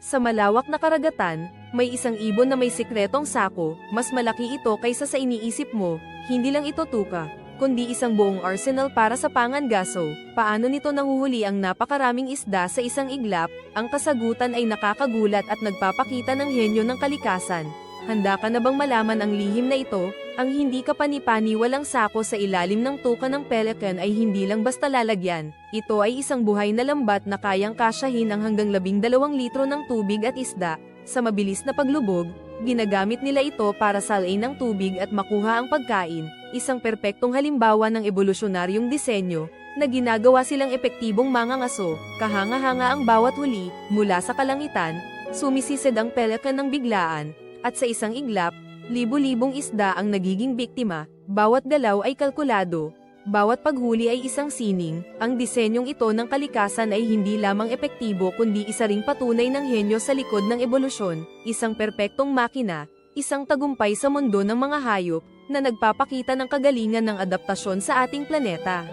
Sa malawak na karagatan, may isang ibon na may sikretong sako, mas malaki ito kaysa sa iniisip mo, hindi lang ito tuka, kundi isang buong arsenal para sa pangangaso. Paano nito nahuhuli ang napakaraming isda sa isang iglap? Ang kasagutan ay nakakagulat at nagpapakita ng henyo ng kalikasan. Handa ka na bang malaman ang lihim na ito? Ang hindi kapani-paniwalang sako sa ilalim ng tuka ng pelican ay hindi lang basta lalagyan. Ito ay isang buhay na lambat na kayang kasyahin ang hanggang 12 litro ng tubig at isda. Sa mabilis na paglubog, ginagamit nila ito para salain ng tubig at makuha ang pagkain. Isang perpektong halimbawa ng evolusyonaryong disenyo, na ginagawa silang epektibong mangangaso. Kahanga-hanga ang bawat huli, mula sa kalangitan, sumisisid ang pelican ng biglaan, at sa isang iglap, libu-libong isda ang nagiging biktima. Bawat galaw ay kalkulado, bawat paghuli ay isang sining. Ang disenyong ito ng kalikasan ay hindi lamang epektibo kundi isa ring patunay ng henyo sa likod ng ebolusyon, isang perpektong makina, isang tagumpay sa mundo ng mga hayop, na nagpapakita ng kagalingan ng adaptasyon sa ating planeta.